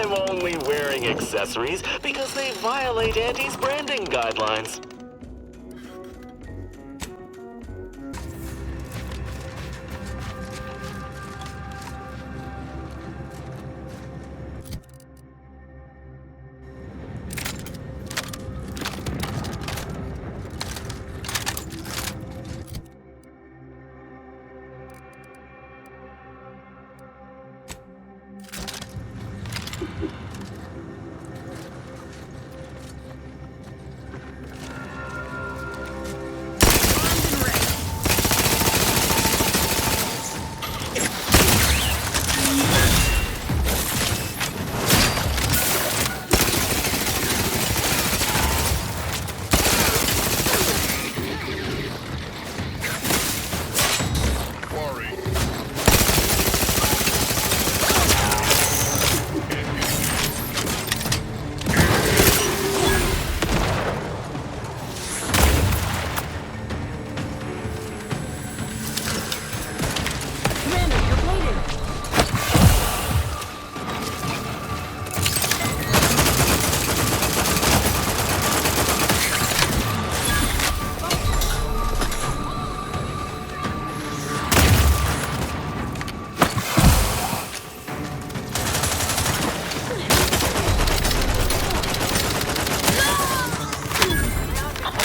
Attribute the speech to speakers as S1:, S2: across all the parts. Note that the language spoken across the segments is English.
S1: I'm only wearing accessories because they violate Auntie's branding guidelines.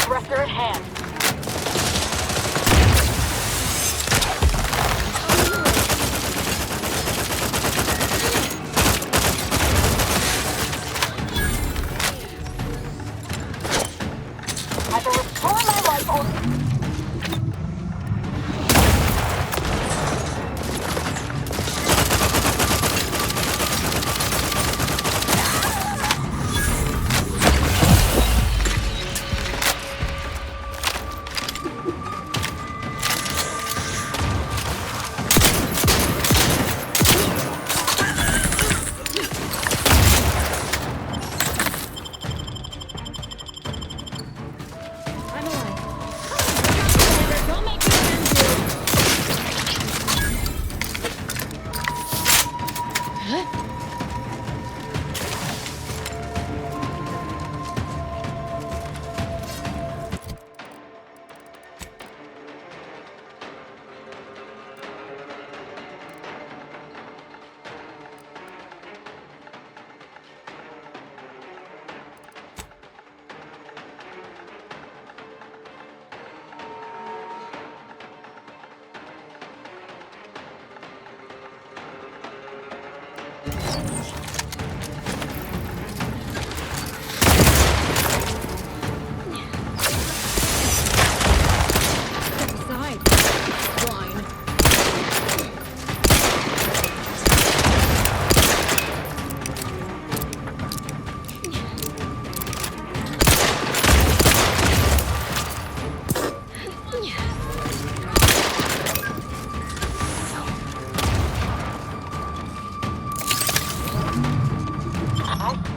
S2: Aggressor at hand. Either restore my life or...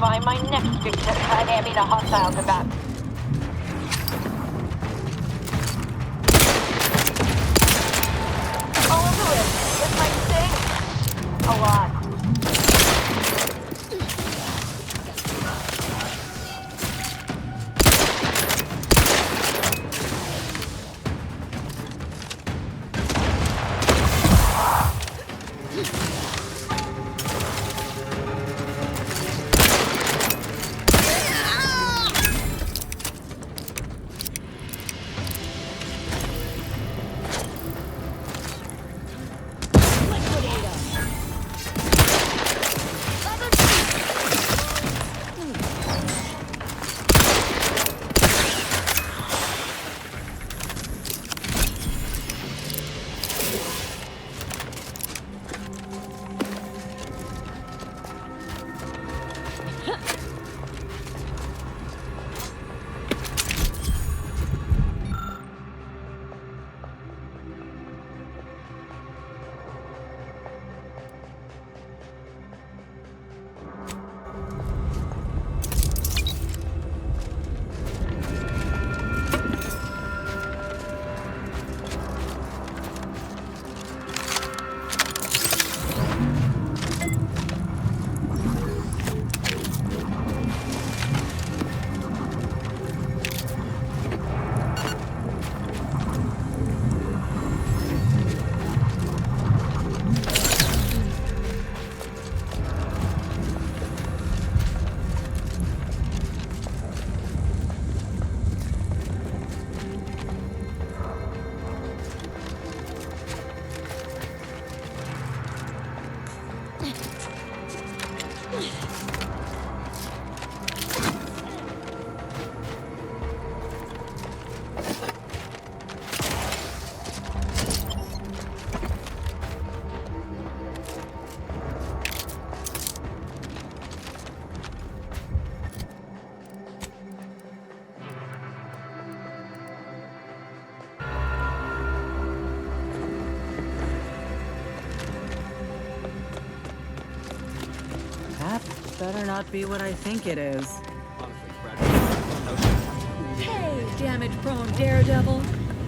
S2: Find my next victim. I mean a hostile combatant. I'll do it. It might sting a lot.
S3: That better not be what I think it is. Hey, damage-prone daredevil.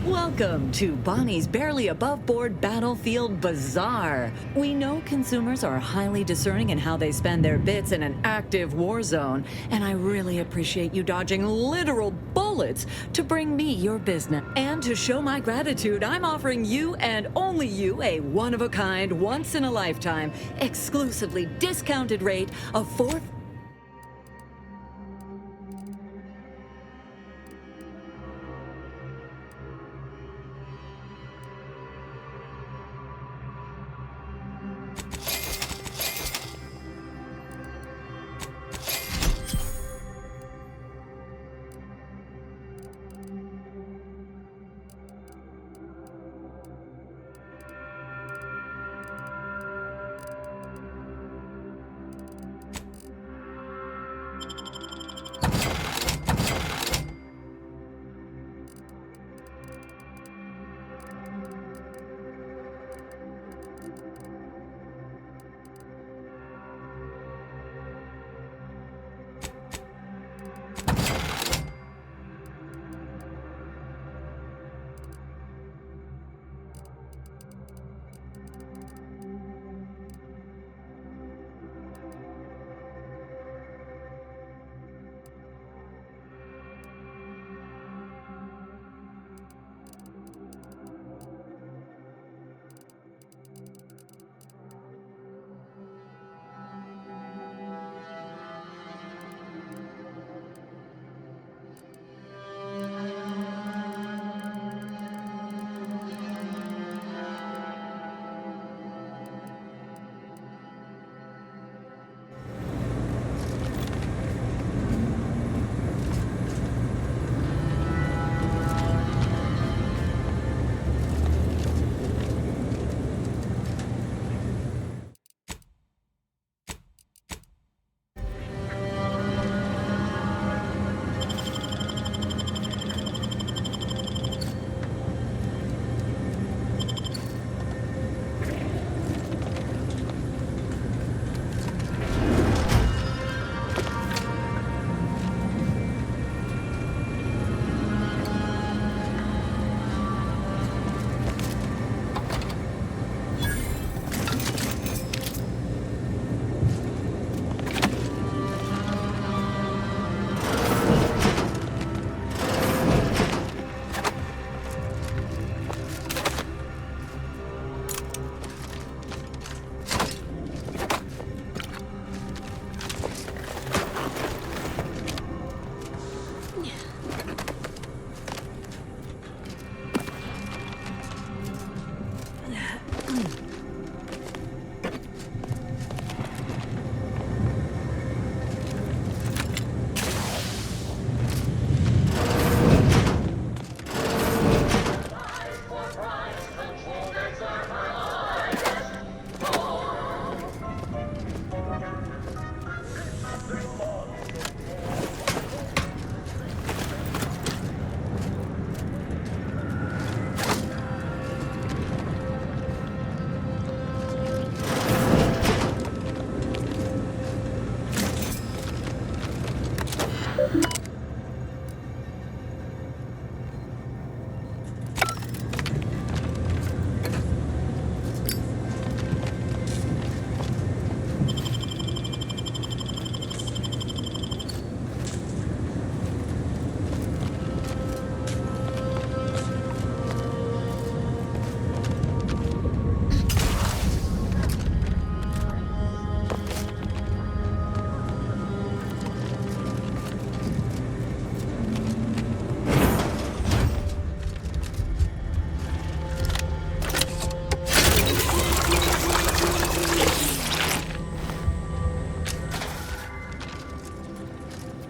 S3: Welcome to Bonnie's Barely Above Board Battlefield Bazaar. We know consumers are highly discerning in how they spend their bits in an active war zone, and I really appreciate you dodging literal bullets to bring me your business. And to show my gratitude, I'm offering you and only you a one-of-a-kind, once-in-a-lifetime, exclusively discounted rate of 4...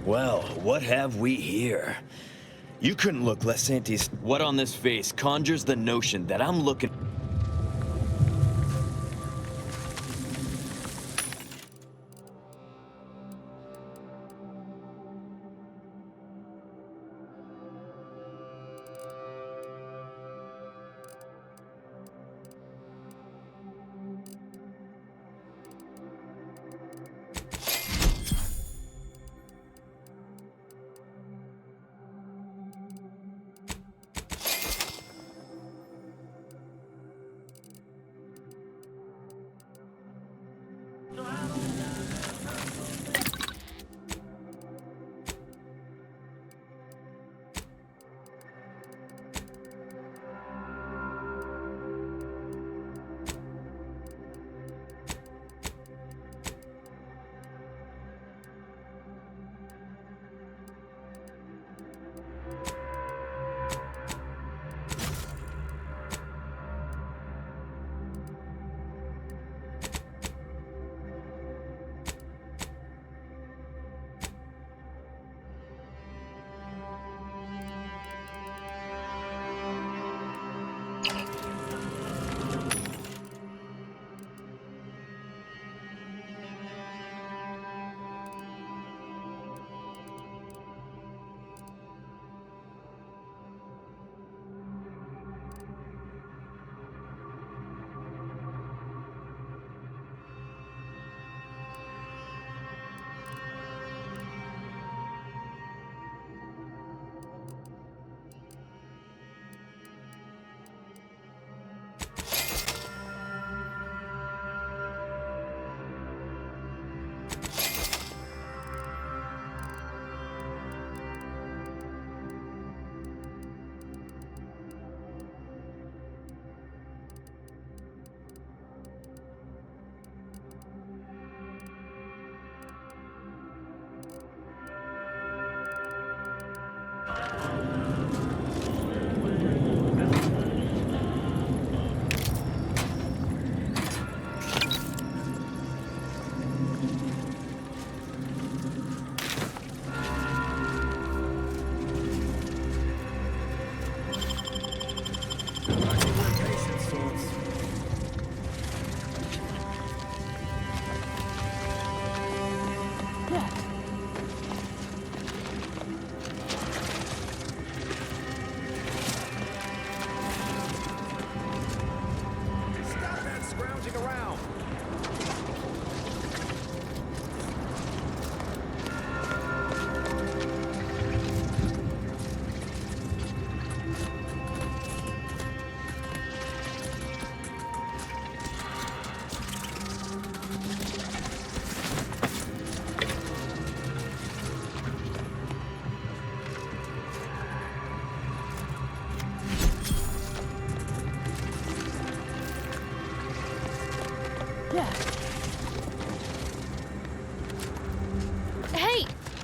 S4: Well, what have we here? You couldn't look less anti... What on this face conjures the notion that I'm looking...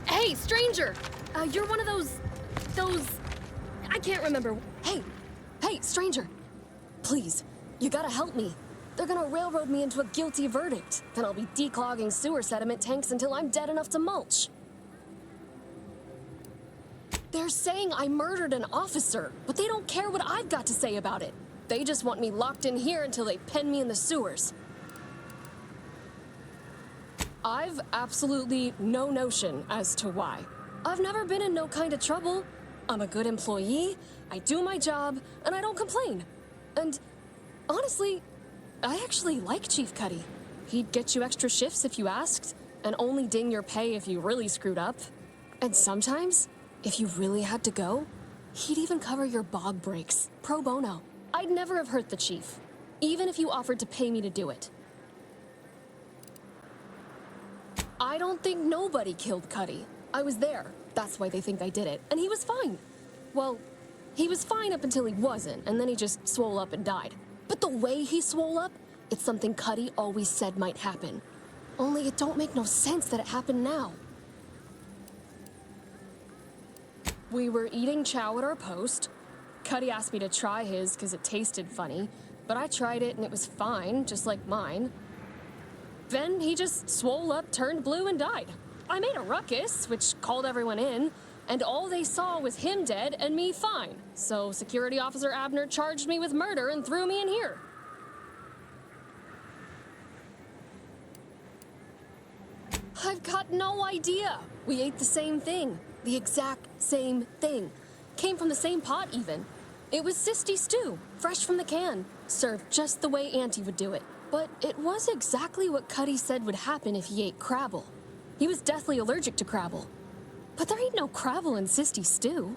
S5: Hey, stranger! You're one of those... I can't remember. Hey, stranger! Please, you gotta help me. They're gonna railroad me into a guilty verdict. Then I'll be declogging sewer sediment tanks until I'm dead enough to mulch. They're saying I murdered an officer, but they don't care what I've got to say about it. They just want me locked in here until they pen me in the sewers. I've absolutely no notion as to why. I've never been in no kind of trouble. I'm a good employee, I do my job, and I don't complain. And honestly, I actually like Chief Cuddy. He'd get you extra shifts if you asked, and only ding your pay if you really screwed up. And sometimes, if you really had to go, he'd even cover your bog breaks, pro bono. I'd never have hurt the chief, even if you offered to pay me to do it. I don't think nobody killed Cuddy. I was there. That's why they think I did it. And he was fine. Well, he was fine up until he wasn't, and then he just swole up and died. But the way he swole up, it's something Cuddy always said might happen. Only it don't make no sense that it happened now. We were eating chow at our post. Cuddy asked me to try his because it tasted funny, but I tried it and it was fine, just like mine. Then he just swole up, turned blue, and died. I made a ruckus, which called everyone in, and all they saw was him dead and me fine. So Security Officer Abner charged me with murder and threw me in here. I've got no idea. We ate the same thing. The exact same thing. Came from the same pot, even. It was Sisty stew, fresh from the can, served just the way Auntie would do it. But it was exactly what Cuddy said would happen if he ate Crabble. He was deathly allergic to Crabble. But there ain't no Crabble in Sisty stew.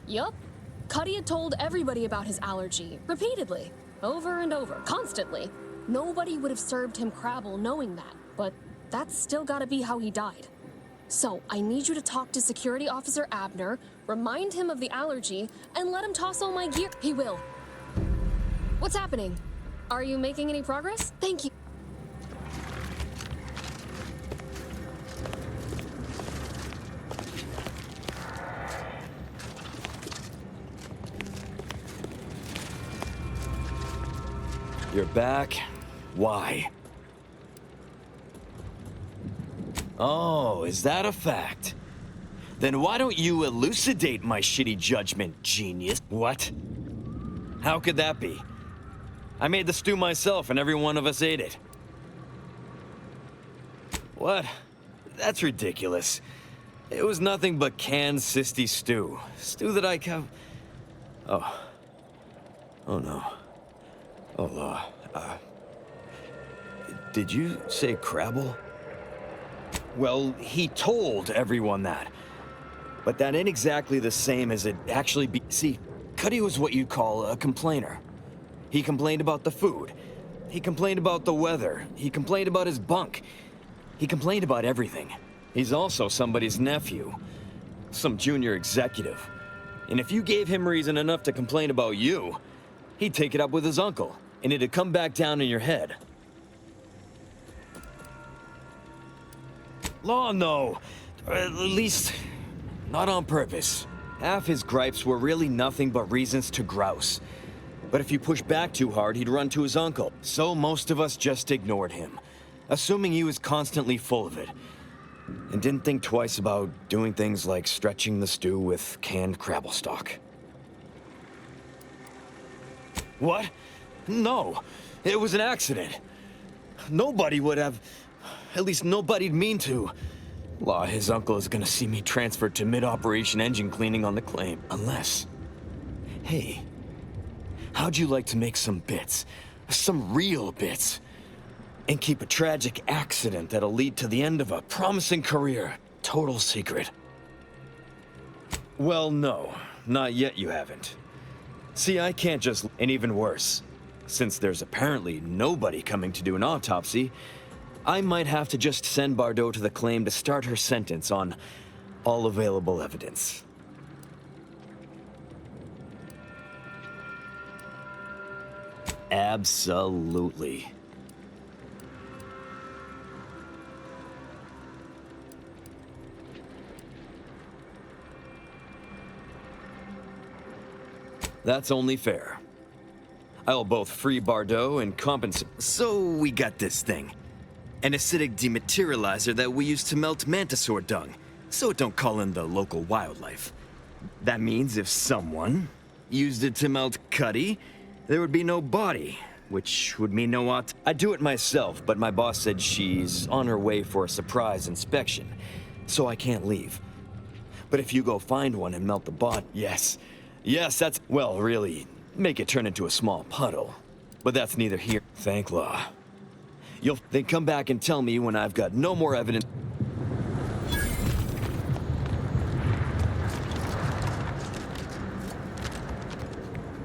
S5: Yup. Cuddy had told everybody about his allergy, repeatedly, over and over, constantly. Nobody would have served him Crabble knowing that, but that's still gotta be how he died. So, I need you to talk to Security Officer Abner, remind him of the allergy, and let him toss all my gear. He will. What's happening? Are you making any progress? Thank you.
S4: You're back? Why? Oh, is that a fact? Then why don't you elucidate my shitty judgment, genius? What? How could that be? I made the stew myself and every one of us ate it. What? That's ridiculous. It was nothing but canned Sisty stew. Stew that I Oh. Oh no. Oh, did you say Crabble? Well, he told everyone that. But that ain't exactly the same as it actually be. See, Cuddy was what you'd call a complainer. He complained about the food. He complained about the weather. He complained about his bunk. He complained about everything. He's also somebody's nephew. Some junior executive. And if you gave him reason enough to complain about you, he'd take it up with his uncle, and it'd come back down in your head. Law, no. Or at least, not on purpose. Half his gripes were really nothing but reasons to grouse. But if you push back too hard, he'd run to his uncle. So most of us just ignored him, assuming he was constantly full of it. And didn't think twice about doing things like stretching the stew with canned Crabble stock. What? No, it was an accident. Nobody would have... At least nobody'd mean to. Law, his uncle is gonna see me transferred to mid-operation engine cleaning on the claim. Unless... Hey, how'd you like to make some bits? Some real bits? And keep a tragic accident that'll lead to the end of a promising career. Total secret. Well, no. Not yet you haven't. See, I can't just... And even worse, since there's apparently nobody coming to do an autopsy, I might have to just send Bardot to the claim to start her sentence on all available evidence. Absolutely. That's only fair. I'll both free Bardot and compensate. So we got this thing. An acidic dematerializer that we use to melt mantisaur dung, so it don't call in the local wildlife. That means if someone used it to melt Cuddy, there would be no body, which would mean no I'd do it myself, but my boss said she's on her way for a surprise inspection, so I can't leave. But if you go find one and melt the body, yes, that's, well, really, make it turn into a small puddle. But that's neither here. Thank law. You'll then come back and tell me when I've got no more evidence.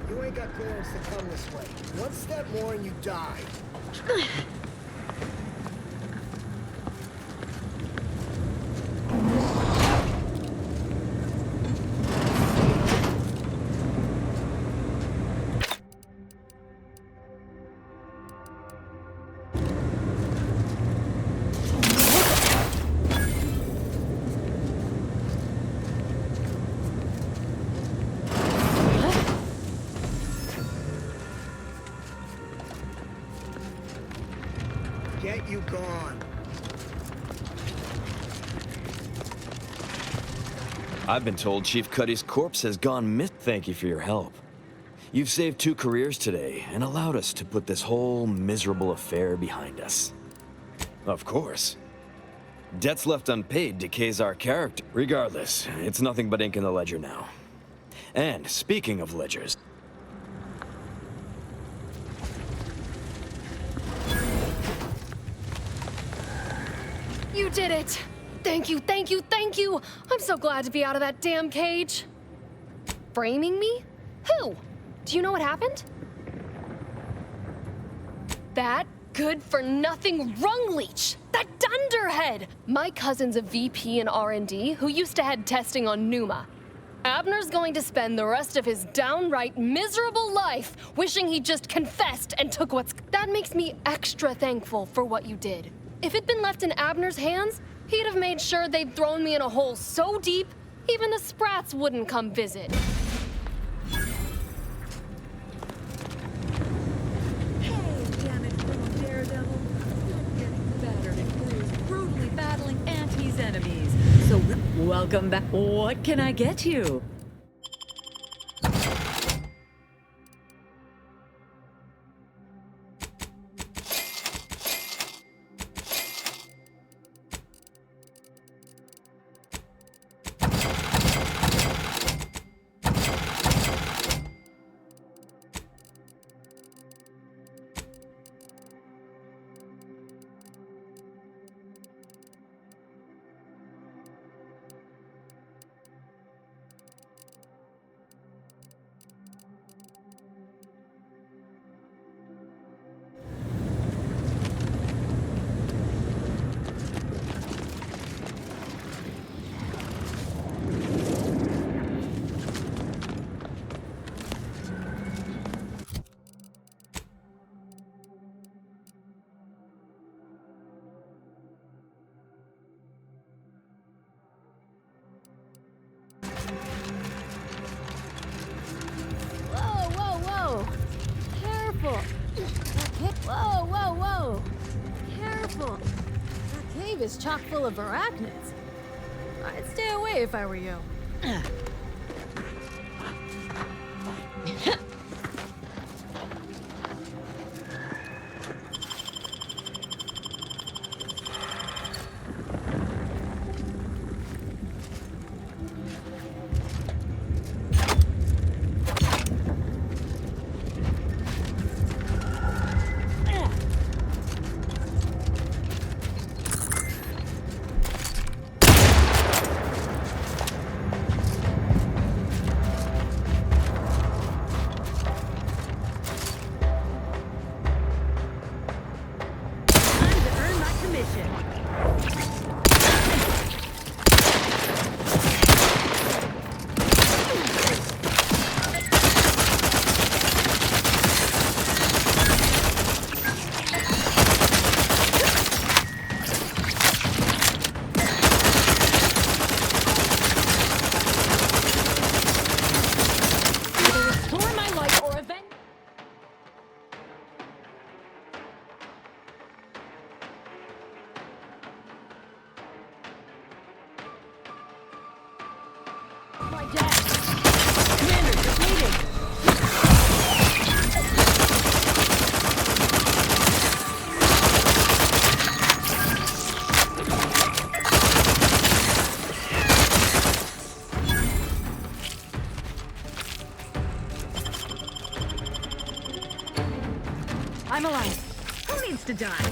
S6: You ain't got clearance to come this way. One step more and you die. Get you gone.
S4: I've been told Chief Cuddy's corpse has gone missing. Thank you for your help. You've saved 2 careers today and allowed us to put this whole miserable affair behind us. Of course. Debts left unpaid decays our character. Regardless, it's nothing but ink in the ledger now. And speaking of ledgers...
S5: You did it! Thank you, thank you, thank you! I'm so glad to be out of that damn cage. Framing me? Who? Do you know what happened? That good-for-nothing rung leech! That dunderhead! My cousin's a VP in R&D who used to head testing on Numa. Abner's going to spend the rest of his downright miserable life wishing he just confessed and took what's... That makes me extra thankful for what you did. If it'd been left in Abner's hands, he'd have made sure they'd thrown me in a hole so deep, even the Sprats wouldn't come visit.
S3: Daredevil, getting battered and bruised, brutally battling Auntie's enemies. So, welcome back. What can I get you?
S5: Careful. That cave is chock full of arachnids. I'd stay away if I were you.
S3: I'm alive. Who needs to die?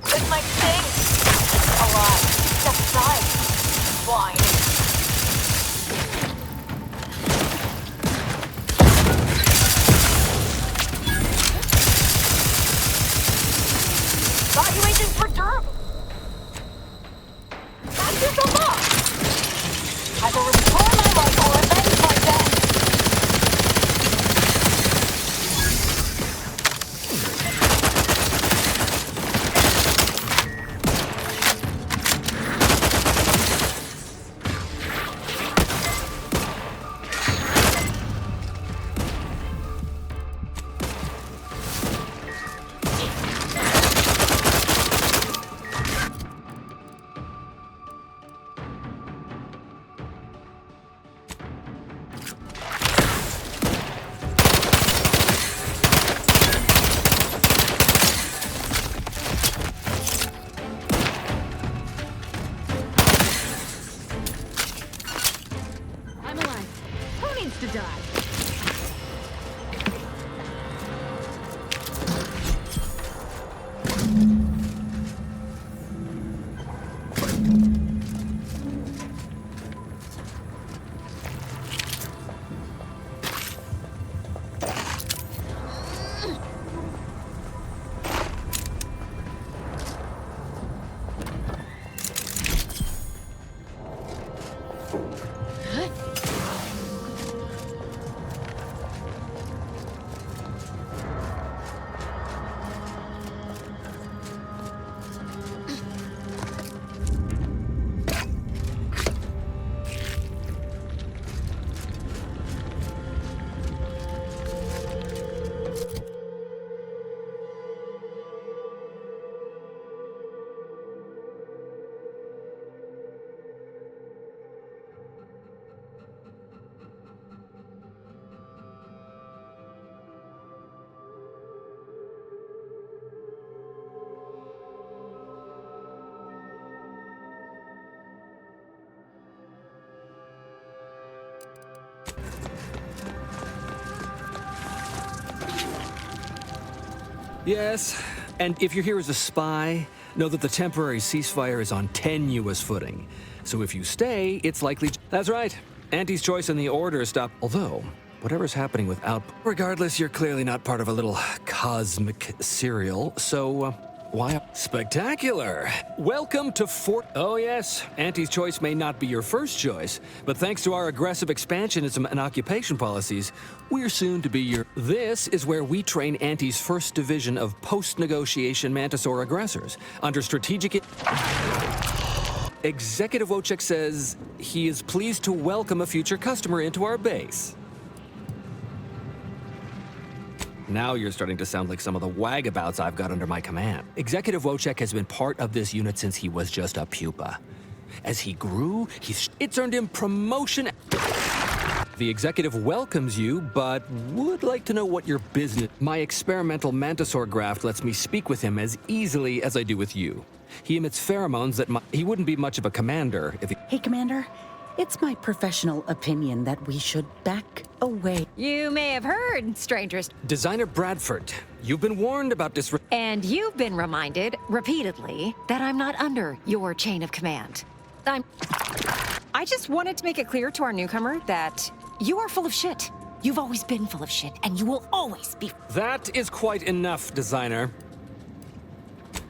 S2: This might sting. A lot. Step aside. Swine. Evaluation for durable. Time to come up. I will restore my life or avenge my death.
S3: I'm alive. Who needs to die?
S7: Yes, and if you're here as a spy, know that the temporary ceasefire is on tenuous footing. So if you stay, it's likely... That's right. Auntie's choice in the order stop... Although, whatever's happening with output... Regardless, you're clearly not part of a little cosmic serial, so... why... Spectacular! Welcome to Fort... Oh yes, Auntie's choice may not be your first choice, but thanks to our aggressive expansionism and occupation policies, we're soon to be your... This is where we train Auntie's first division of post-negotiation Mantisaur aggressors. Under strategic... Executive Wojciech says he is pleased to welcome a future customer into our base. Now you're starting to sound like some of the wagabouts I've got under my command. Executive Wojciech has been part of this unit since he was just a pupa. As he grew, it's earned him promotion. The executive welcomes you, but would like to know what your business... My experimental Mantisaur graft lets me speak with him as easily as I do with you. He emits pheromones that he wouldn't be much of a commander if he...
S8: Hey, Commander. It's my professional opinion that we should back away.
S9: You may have heard, strangers.
S7: Designer Bradford, you've been warned about this...
S9: And you've been reminded, repeatedly, that I'm not under your chain of command. I just wanted to make it clear to our newcomer that you are full of shit. You've always been full of shit, and you will always be...
S7: That is quite enough, Designer.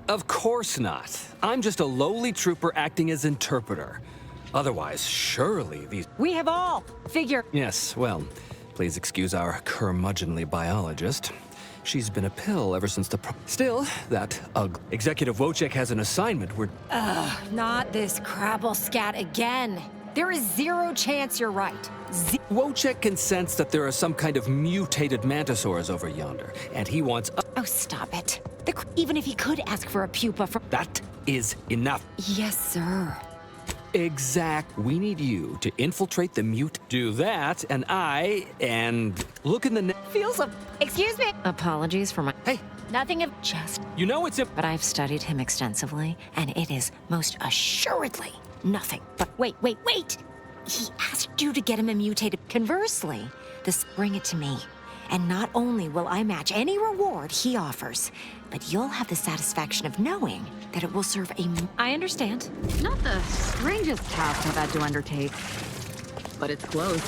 S7: Of course not. I'm just a lowly trooper acting as interpreter. Otherwise, surely these...
S9: We have all figured...
S7: Yes, well, please excuse our curmudgeonly biologist. She's been a pill ever since the... Still, that Executive Wojciech has an assignment where...
S9: Not this crabble scat again. There is zero chance you're right.
S7: Wojciech can sense that there are some kind of mutated mantisaurs over yonder, and he wants...
S9: Oh, stop it. Even if he could ask for a pupa from...
S7: That is enough.
S9: Yes, sir.
S7: Exact. We need you to infiltrate the mute. Do that, and look in the
S9: Feels a... Excuse me. Apologies for my...
S7: Hey,
S9: Nothing of just...
S7: you know it's
S9: But I've studied him extensively, and it is most assuredly nothing. But wait. He asked you to get him mutated. Conversely, bring it to me. And not only will I match any reward he offers, but you'll have the satisfaction of knowing that it will serve a... I understand.
S2: Not the strangest task I've had to undertake, but it's close.